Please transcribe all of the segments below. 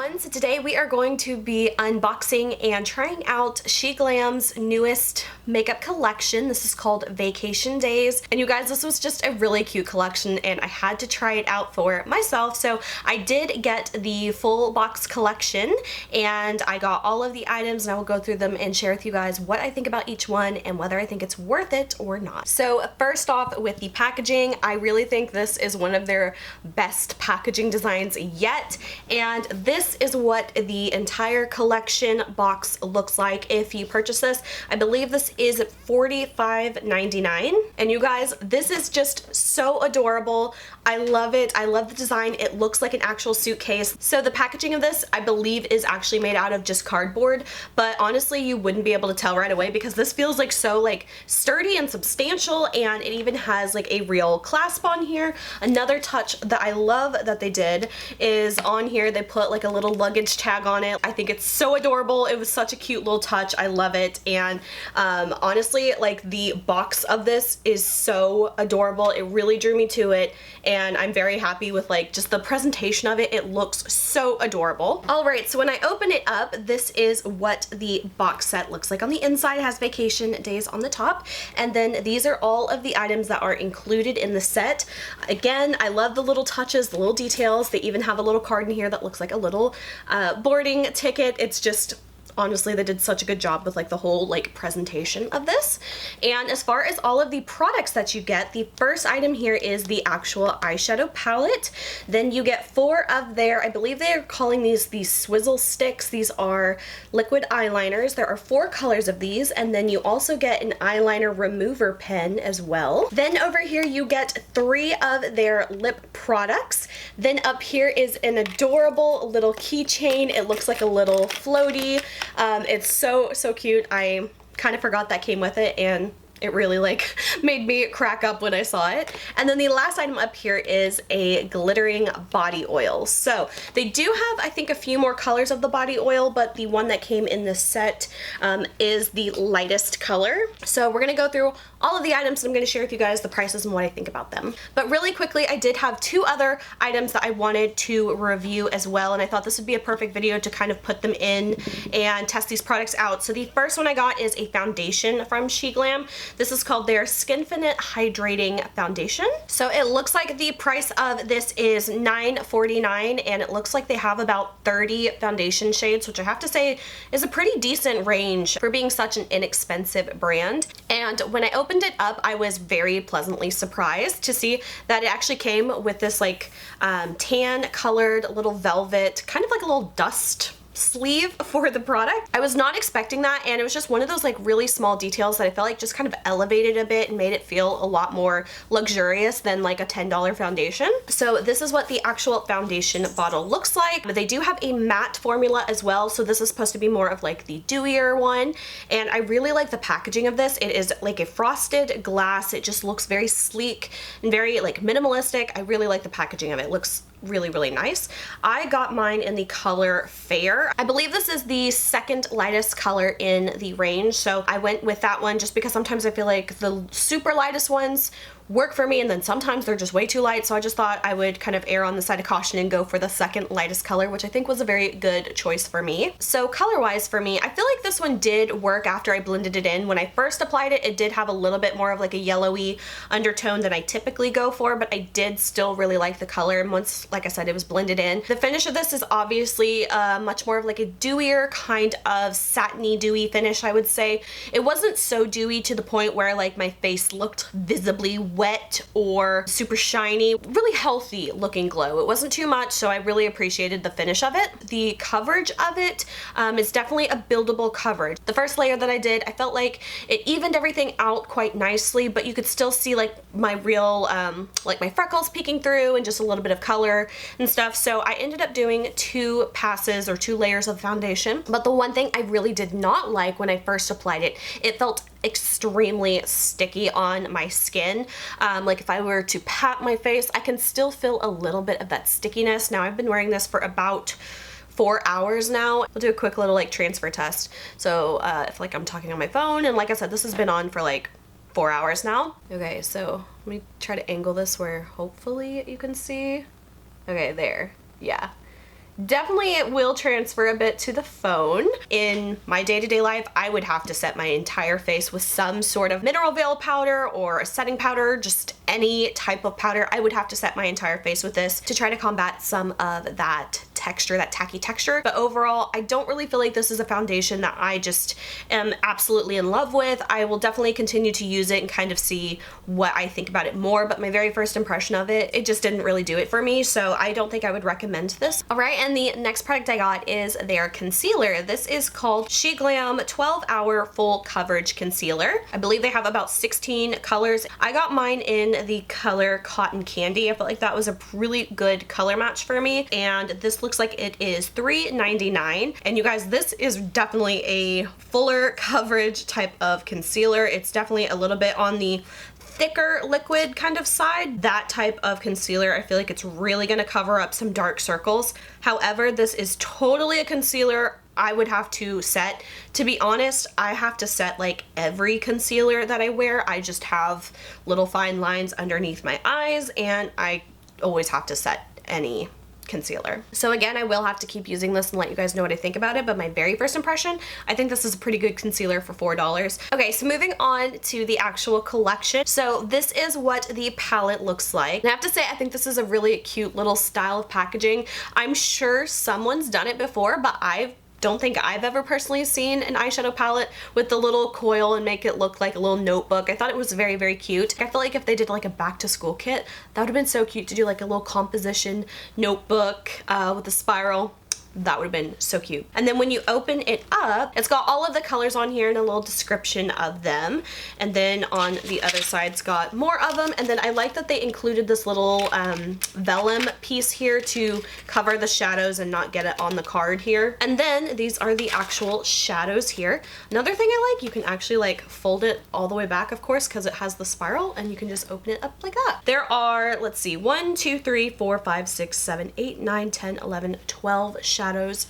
everyone, so today we are going to be unboxing and trying out Sheglam's newest makeup collection. This is called Vacation Daze, and you guys, this was just a really cute collection and I had to try it out for myself. So I did get the full box collection and I got all of the items, and I will go through them and share with you guys what I think about each one and whether I think it's worth it or not. So first off, with the packaging, I really think this is one of their best packaging designs yet, and this is what the entire collection box looks like if you purchase this. I believe this is $45.99, and you guys, this is just so adorable. I love it. I love the design. It looks like an actual suitcase. So the packaging of this, I believe, is actually made out of just cardboard, but honestly you wouldn't be able to tell right away because this feels like so like sturdy and substantial, and it even has like a real clasp on here. Another touch that I love that they did is on here they put like a little luggage tag on it. I think it's so adorable. It was such a cute little touch. I love it. And honestly, like the box of this is so adorable. It really drew me to it, and I'm very happy with like just the presentation of it. It looks so adorable. All right, so when I open it up, this is what the box set looks like. On the inside, it has Vacation Daze on the top, and then these are all of the items that are included in the set. Again, I love the little touches, the little details. They even have a little card in here that looks like a little boarding ticket. It's just, honestly, they did such a good job with like the whole like presentation of this. And as far as all of the products that you get, the first item here is the actual eyeshadow palette. Then you get 4 of their, I believe they are calling these swizzle sticks. These are liquid eyeliners. There are 4 colors of these, and then you also get an eyeliner remover pen as well. Then over here you get 3 of their lip products. Then up here is an adorable little keychain. It looks like a little floaty. It's so cute. I kind of forgot that came with it, and it really like made me crack up when I saw it. And then the last item up here is a glittering body oil. So they do have, I think, a few more colors of the body oil, but the one that came in this set is the lightest color. So we're gonna go through all of the items, and I'm gonna share with you guys the prices and what I think about them. But really quickly, I did have 2 other items that I wanted to review as well, and I thought this would be a perfect video to kind of put them in and test these products out. So the first one I got is a foundation from Sheglam. This is called their Skinfinite Hydrating Foundation. So it looks like the price of this is $9.49, and it looks like they have about 30 foundation shades, which I have to say is a pretty decent range for being such an inexpensive brand. And when I opened it up, I was very pleasantly surprised to see that it actually came with this like tan colored little velvet, kind of like a little dust sleeve for the product. I was not expecting that, and it was just one of those like really small details that I felt like just kind of elevated a bit and made it feel a lot more luxurious than like a $10 foundation. So this is what the actual foundation bottle looks like. But they do have a matte formula as well, so this is supposed to be more of like the dewier one, and I really like the packaging of this. It is like a frosted glass. It just looks very sleek and very like minimalistic. I really like the packaging of it. It looks really nice. I got mine in the color Fair. I believe this is the second lightest color in the range, so I went with that one just because sometimes I feel like the super lightest ones work for me, and then sometimes they're just way too light, so I just thought I would kind of err on the side of caution and go for the second lightest color, which I think was a very good choice for me. So color-wise for me, I feel like this one did work after I blended it in. When I first applied it, it did have a little bit more of like a yellowy undertone than I typically go for, but I did still really like the color, and once, like I said, it was blended in. The finish of this is obviously much more of like a dewier kind of satiny dewy finish, I would say. It wasn't so dewy to the point where like my face looked visibly wet or super shiny. Really healthy looking glow. It wasn't too much, so I really appreciated the finish of it. The coverage of it is definitely a buildable coverage. The first layer that I did, I felt like it evened everything out quite nicely, but you could still see like my real like my freckles peeking through and just a little bit of color and stuff. So I ended up doing 2 passes or 2 layers of foundation. But the one thing I really did not like when I first applied it, it felt extremely sticky on my skin. Like if I were to pat my face, I can still feel a little bit of that stickiness. Now I've been wearing this for about 4 hours now. We'll do a quick little like transfer test. So if like I'm talking on my phone, and like I said, this has been on for like 4 hours now. Okay, so let me try to angle this where hopefully you can see. Okay, there. Yeah. Definitely it will transfer a bit to the phone. In my day-to-day life, I would have to set my entire face with some sort of mineral veil powder or a setting powder, just any type of powder. I would have to set my entire face with this to try to combat some of that texture, that tacky texture. But overall, I don't really feel like this is a foundation that I just am absolutely in love with. I will definitely continue to use it and kind of see what I think about it more, but my very first impression of it, it just didn't really do it for me, so I don't think I would recommend this. All right, and the next product I got is their concealer. This is called Sheglam 12 Hour Full Coverage Concealer. I believe they have about 16 colors. I got mine in the color Cotton Candy. I felt like that was a really good color match for me, and this looks like it is $3.99. And you guys, this is definitely a fuller coverage type of concealer. It's definitely a little bit on the thicker liquid kind of side. That type of concealer, I feel like it's really gonna cover up some dark circles. However, this is totally a concealer I would have to set. To be honest, I have to set like every concealer that I wear. I just have little fine lines underneath my eyes, and I always have to set any concealer. So again, I will have to keep using this and let you guys know what I think about it, but my very first impression, I think this is a pretty good concealer for $4. Okay, so moving on to the actual collection. So this is what the palette looks like. And I have to say, I think this is a really cute little style of packaging. I'm sure someone's done it before, but I don't think I've ever personally seen an eyeshadow palette with the little coil and make it look like a little notebook. I thought it was very, very cute. I feel like if they did like a back to school kit, that would have been so cute to do like a little composition notebook with a spiral. That would have been so cute. And then when you open it up, it's got all of the colors on here and a little description of them. And then on the other side, it's got more of them. And then I like that they included this little vellum piece here to cover the shadows and not get it on the card here. And then these are the actual shadows here. Another thing I like, you can actually like fold it all the way back, of course, because it has the spiral, and you can just open it up like that. There are, let's see, 1, 2, 3, 4, 5, 6, 7, 8, 9, 10, 11, 12 shadows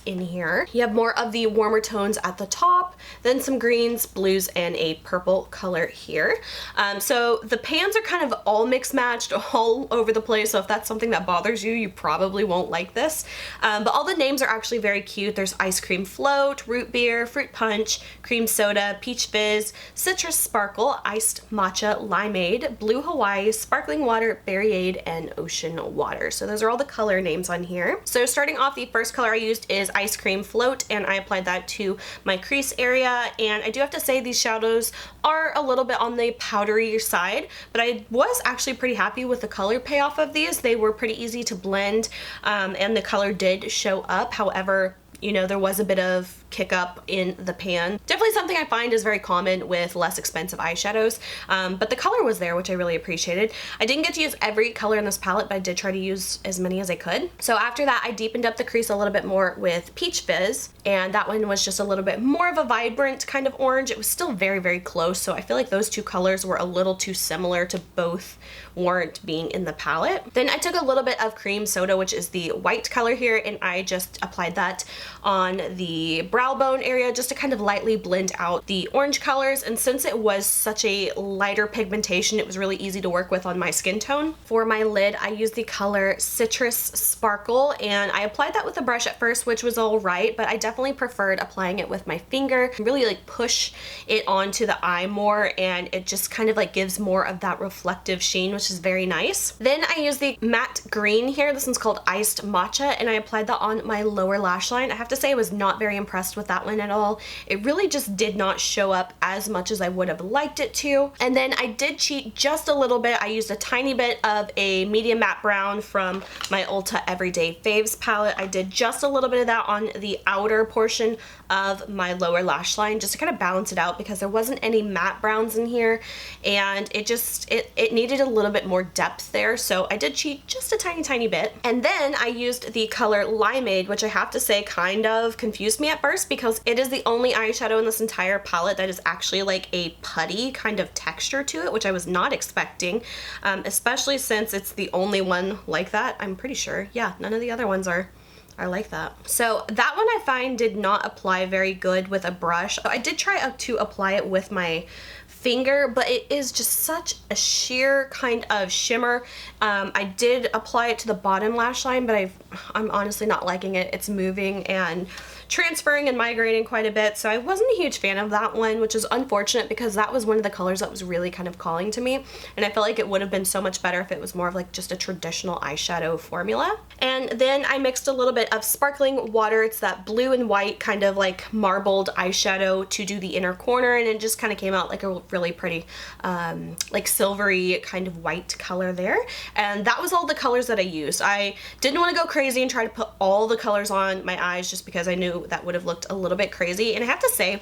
in here. You have more of the warmer tones at the top, then some greens, blues, and a purple color here. So the pans are kind of all mixed matched all over the place, so if that's something that bothers you, you probably won't like this. But all the names are actually very cute. There's ice cream float, root beer, fruit punch, cream soda, peach fizz, citrus sparkle, iced matcha, limeade, blue Hawaii, sparkling water, berryade, and ocean water. So those are all the color names on here. So starting off, the first color I used is ice cream float, and I applied that to my crease area. And I do have to say these shadows are a little bit on the powdery side, but I was actually pretty happy with the color payoff of these. They were pretty easy to blend, and the color did show up. However, you know, there was a bit of kick up in the pan. Definitely something I find is very common with less expensive eyeshadows, but the color was there, which I really appreciated. I didn't get to use every color in this palette, but I did try to use as many as I could. So after that, I deepened up the crease a little bit more with Peach Fizz, and that one was just a little bit more of a vibrant kind of orange. It was still very, very close, so I feel like those two colors were a little too similar to both warrant being in the palette. Then I took a little bit of cream soda, which is the white color here, and I just applied that on the brow bone area just to kind of lightly blend out the orange colors. And since it was such a lighter pigmentation, it was really easy to work with on my skin tone. For my lid, I used the color Citrus Sparkle, and I applied that with a brush at first, which was all right, but I definitely preferred applying it with my finger. Really like push it onto the eye more, and it just kind of like gives more of that reflective sheen, which is very nice. Then I used the matte green here. This one's called Iced Matcha, and I applied that on my lower lash line. I have to say I was not very impressed with that one at all. It really just did not show up as much as I would have liked it to. And then I did cheat just a little bit. I used a tiny bit of a medium matte brown from my Ulta Everyday Faves palette. I did just a little bit of that on the outer portion of my lower lash line just to kind of balance it out, because there wasn't any matte browns in here, and it just it needed a little bit more depth there, so I did cheat just a tiny bit. And then I used the color Limeade, which I have to say kind of confused me at first, because it is the only eyeshadow in this entire palette that is actually like a putty kind of texture to it, which I was not expecting, especially since it's the only one like that. I'm pretty sure, yeah, none of the other ones are I like that. So that one I find did not apply very good with a brush. I did try to apply it with my finger, but it is just such a sheer kind of shimmer. I did apply it to the bottom lash line, but I'm honestly not liking it. It's moving and transferring and migrating quite a bit, so I wasn't a huge fan of that one, which is unfortunate because that was one of the colors that was really kind of calling to me, and I felt like it would have been so much better if it was more of like just a traditional eyeshadow formula. And then I mixed a little bit of sparkling water. It's that blue and white kind of like marbled eyeshadow to do the inner corner, and it just kind of came out like a really pretty like silvery kind of white color there. And that was all the colors that I used. I didn't want to go crazy and try to put all the colors on my eyes just because I knew that would have looked a little bit crazy. And I have to say,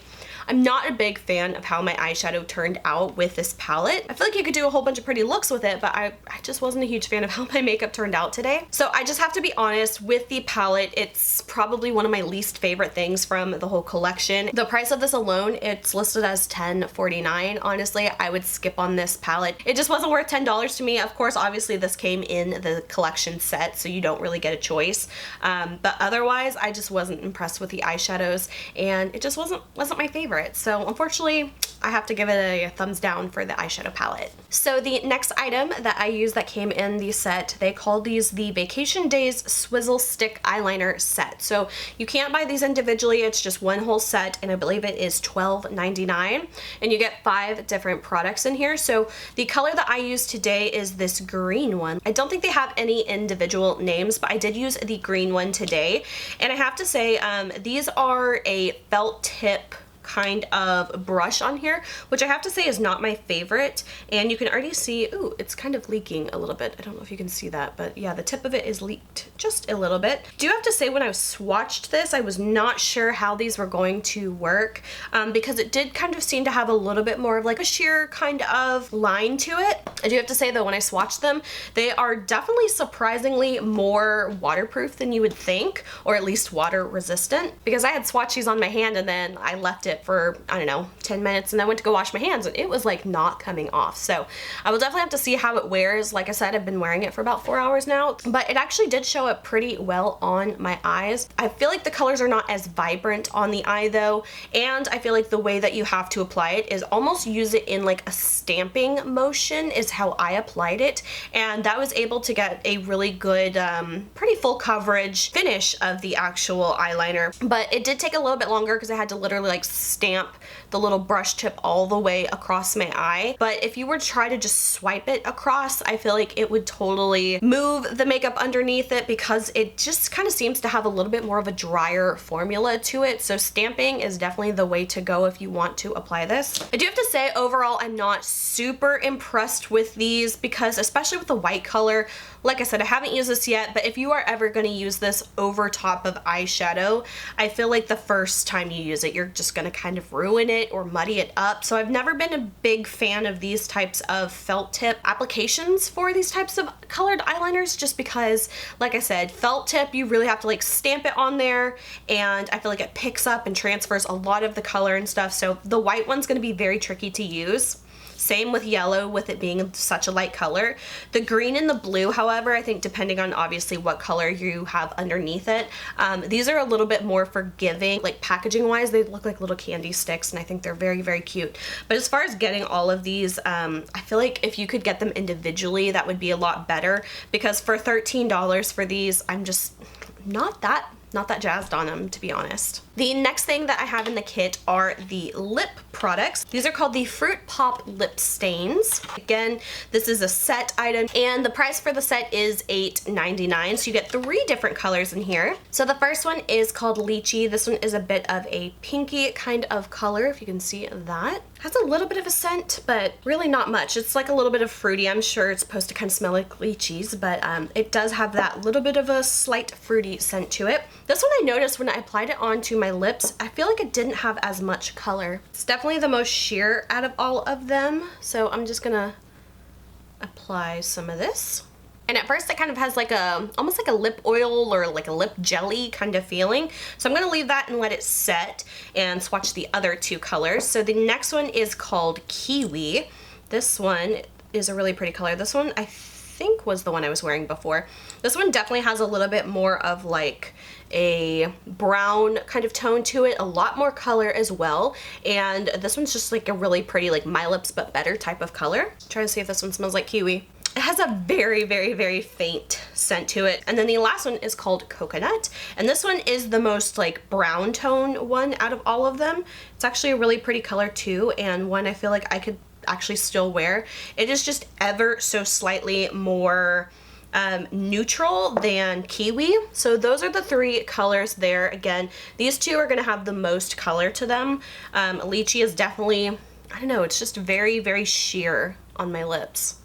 I'm not a big fan of how my eyeshadow turned out with this palette. I feel like you could do a whole bunch of pretty looks with it, but I just wasn't a huge fan of how my makeup turned out today. So I just have to be honest, with the palette, it's probably one of my least favorite things from the whole collection. The price of this alone, it's listed as $10.49. Honestly, I would skip on this palette. It just wasn't worth $10 to me. Of course, obviously this came in the collection set, so you don't really get a choice. But otherwise, I just wasn't impressed with the eyeshadows, and it just wasn't my favorite. So unfortunately, I have to give it a thumbs down for the eyeshadow palette. So the next item that I used that came in the set, they call these the Vacation Daze Swizzle Stick Eyeliner Set. So you can't buy these individually, it's just one whole set, and I believe it is $12.99, and you get 5 different products in here. So the color that I used today is this green one. I don't think they have any individual names, but I did use the green one today, and I have to say these are a felt tip kind of brush on here, which I have to say is not my favorite. And you can already see, ooh, it's kind of leaking a little bit. I don't know if you can see that, but yeah, the tip of it is leaked just a little bit. Do have to say, when I swatched this, I was not sure how these were going to work because it did kind of seem to have a little bit more of like a sheer kind of line to it. I do have to say though, when I swatched them, they are definitely surprisingly more waterproof than you would think, or at least water resistant, because I had swatches on my hand and then I left it for, I don't know, 10 minutes and I went to go wash my hands and it was like not coming off. So I will definitely have to see how it wears. Like I said, I've been wearing it for about 4 hours now, but it actually did show up pretty well on my eyes. I feel like the colors are not as vibrant on the eye though, and I feel like the way that you have to apply it is almost use it in like a stamping motion is how I applied it, and that was able to get a really good pretty full coverage finish of the actual eyeliner. But it did take a little bit longer because I had to literally like stamp the little brush tip all the way across my eye. But if you were to try to just swipe it across, I feel like it would totally move the makeup underneath it because it just kind of seems to have a little bit more of a drier formula to it. So stamping is definitely the way to go if you want to apply this. I do have to say, overall, I'm not super impressed with these because, especially with the white color, like I said, I haven't used this yet, but if you are ever going to use this over top of eyeshadow, I feel like the first time you use it, you're just going to kind of ruin it or muddy it up. So I've never been a big fan of these types of felt tip applications for these types of colored eyeliners, just because, like I said, felt tip, you really have to like stamp it on there, and I feel like it picks up and transfers a lot of the color and stuff. So the white one's going to be very tricky to use. Same with yellow, with it being such a light color. The green and the blue, however, I think depending on obviously what color you have underneath it, these are a little bit more forgiving. Like packaging wise, they look like little candy sticks, and I think they're very, very cute. But as far as getting all of these, I feel like if you could get them individually, that would be a lot better, because for $13 for these, I'm just not that jazzed on them, to be honest. The next thing that I have in the kit are the lip products. These are called the Fruit Pop Lip Stains. Again, this is a set item, and the price for the set is $8.99. So you get 3 different colors in here. So the first one is called Lychee. This one is a bit of a pinky kind of color, if you can see that. Has a little bit of a scent, but really not much. It's like a little bit of fruity. I'm sure it's supposed to kind of smell like lychees, but it does have that little bit of a slight fruity scent to it. This one I noticed when I applied it onto my lips, I feel like it didn't have as much color. It's definitely the most sheer out of all of them. So I'm just gonna apply some of this. And at first it kind of has like almost like a lip oil or like a lip jelly kind of feeling. So I'm gonna leave that and let it set and swatch the other 2 colors. So the next one is called Kiwi. This one is a really pretty color. This one I think think was the one I was wearing before. This one definitely has a little bit more of like a brown kind of tone to it, a lot more color as well, and this one's just like a really pretty like My Lips But Better type of color. I'm trying to see if this one smells like kiwi. It has a very, very, very faint scent to it. And then the last one is called Coconut. And this one is the most like brown tone one out of all of them. It's actually a really pretty color too, and one I feel like I could actually still wear. It is just ever so slightly more neutral than Kiwi. So those are the three colors there. Again, these two are gonna have the most color to them. Lychee is definitely, I don't know, it's just very, very sheer on my lips.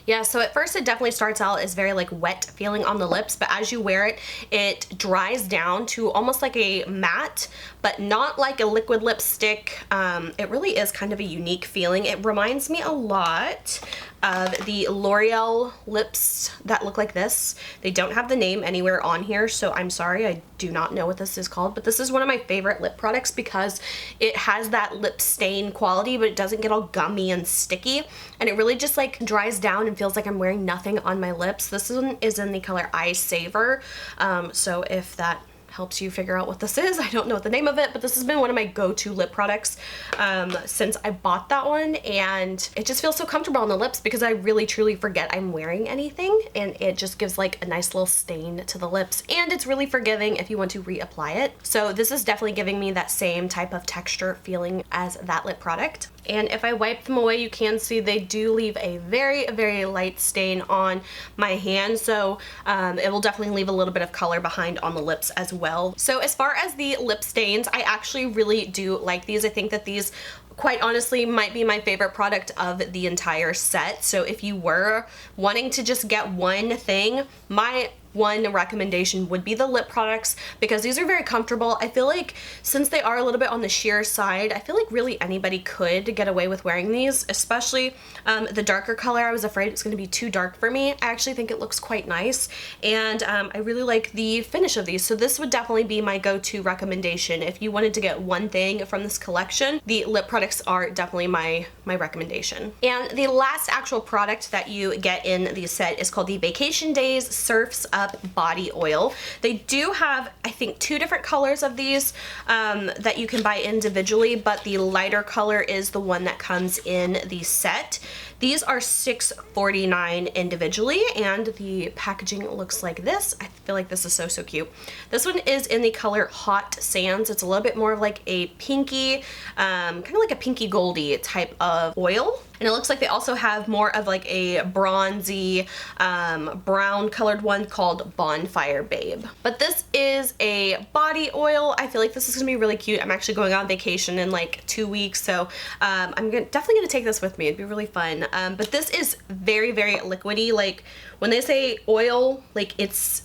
Yeah, so at first it definitely starts out as very like wet feeling on the lips, but as you wear it, it dries down to almost like a matte, but not like a liquid lipstick. It really is kind of a unique feeling. It reminds me a lot of the L'Oreal lips that look like this. They don't have the name anywhere on here, so I'm sorry, I do not know what this is called, but this is one of my favorite lip products because it has that lip stain quality, but it doesn't get all gummy and sticky, and it really just like dries down and feels like I'm wearing nothing on my lips. This one is in the color Eye Saver, so if that helps you figure out what this is. I don't know what the name of it, but this has been one of my go-to lip products since I bought that one, and it just feels so comfortable on the lips because I really truly forget I'm wearing anything, and it just gives like a nice little stain to the lips, and it's really forgiving if you want to reapply it. So this is definitely giving me that same type of texture feeling as that lip product. And if I wipe them away, you can see they do leave a very, very light stain on my hand, so it will definitely leave a little bit of color behind on the lips as well. So as far as the lip stains, I actually really do like these. I think that these, quite honestly, might be my favorite product of the entire set. So if you were wanting to just get one thing, my one recommendation would be the lip products because these are very comfortable. I feel like since they are a little bit on the sheer side, I feel like really anybody could get away with wearing these, especially the darker color. I was afraid it's going to be too dark for me. I actually think it looks quite nice, and I really like the finish of these. So this would definitely be my go-to recommendation. If you wanted to get one thing from this collection, the lip products are definitely my recommendation. And the last actual product that you get in the set is called the Vacation Daze Surfs Up body oil. They do have, I think, two different colors of these that you can buy individually, but the lighter color is the one that comes in the set. These are $6.49 individually, and the packaging looks like this. I feel like this is so, so cute. This one is in the color Hot Sands. It's a little bit more of like a pinky, kind of like a pinky goldy type of oil. And it looks like they also have more of like a bronzy, brown colored one called Bonfire Babe. But this is a body oil. I feel like this is gonna be really cute. I'm actually going on vacation in like 2 weeks, so I'm definitely gonna take this with me. It'd be really fun. But this is very, very liquidy. Like when they say oil, like it's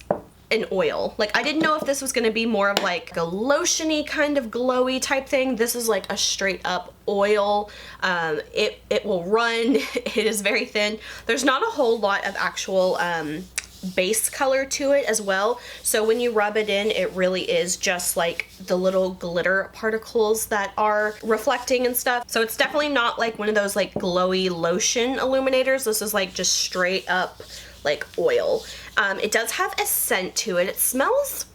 an oil. Like I didn't know if this was gonna be more of like a lotiony kind of glowy type thing. This is like a straight up oil. It will run. It is very thin. There's not a whole lot of actual base color to it as well, so when you rub it in, it really is just like the little glitter particles that are reflecting and stuff. So it's definitely not like one of those like glowy lotion illuminators. This is like just straight up like oil. It does have a scent to it. It smells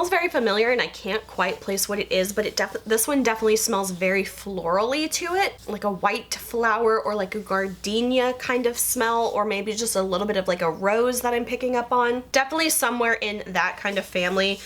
very familiar, and I can't quite place what it is, but this one definitely smells very florally to it, like a white flower or like a gardenia kind of smell, or maybe just a little bit of like a rose that I'm picking up on. Definitely somewhere in that kind of family.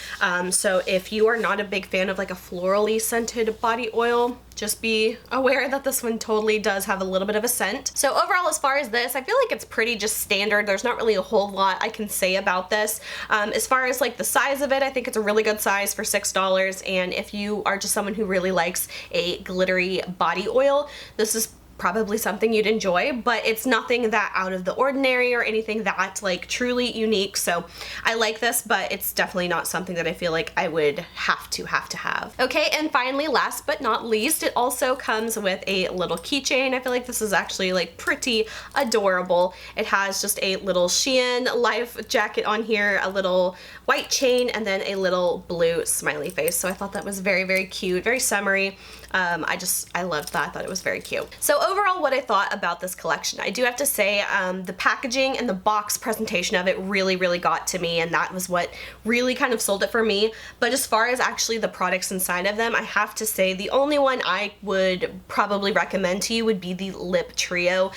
So if you are not a big fan of like a florally scented body oil, just be aware that this one totally does have a little bit of a scent. So overall, as far as this, I feel like it's pretty just standard. There's not really a whole lot I can say about this. As far as like the size of it, I think it's a really good size for $6, and if you are just someone who really likes a glittery body oil, this is probably something you'd enjoy, but it's nothing that out of the ordinary or anything that like truly unique. So I like this, but it's definitely not something that I feel like I would have to have. Okay, and finally, last but not least, it also comes with a little keychain. I feel like this is actually like pretty adorable. It has just a little Shein life jacket on here, a little white chain, and then a little blue smiley face. So I thought that was very, very cute, very summery. I loved that. I thought it was very cute. So overall, what I thought about this collection, I do have to say the packaging and the box presentation of it really, really got to me, and that was what really kind of sold it for me. But as far as actually the products inside of them, I have to say the only one I would probably recommend to you would be the lip trio.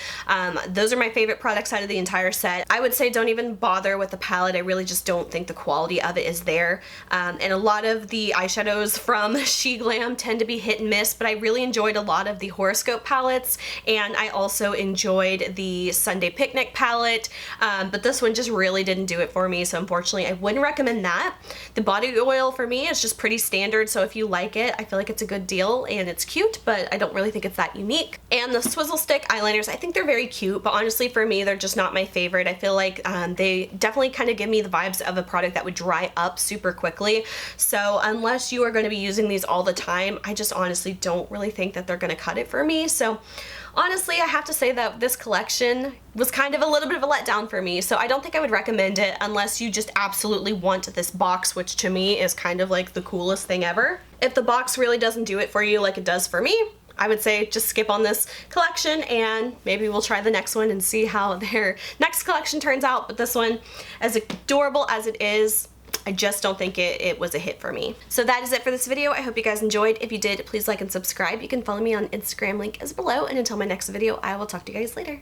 Those are my favorite products out of the entire set. I would say don't even bother with the palette. I really just don't think the quality of it is there. And a lot of the eyeshadows from Sheglam tend to be hit and miss, but I really enjoyed a lot of the horoscope palettes, and I also enjoyed the Sunday Picnic palette, but this one just really didn't do it for me, so unfortunately I wouldn't recommend that. The body oil for me is just pretty standard, so if you like it, I feel like it's a good deal and it's cute, but I don't really think it's that unique. And the swizzle stick eyeliners, I think they're very cute, but honestly for me they're just not my favorite. I feel like they definitely kind of give me the vibes of a product that would dry up super quickly, so unless you are going to be using these all the time, I just honestly don't really think that they're going to cut it for me. So honestly, I have to say that this collection was kind of a little bit of a letdown for me, so I don't think I would recommend it unless you just absolutely want this box, which to me is kind of like the coolest thing ever. If the box really doesn't do it for you like it does for me, I would say just skip on this collection and maybe we'll try the next one and see how their next collection turns out. But this one, as adorable as it is, I just don't think it was a hit for me. So that is it for this video. I hope you guys enjoyed. If you did, please like and subscribe. You can follow me on Instagram, link is below. And until my next video, I will talk to you guys later.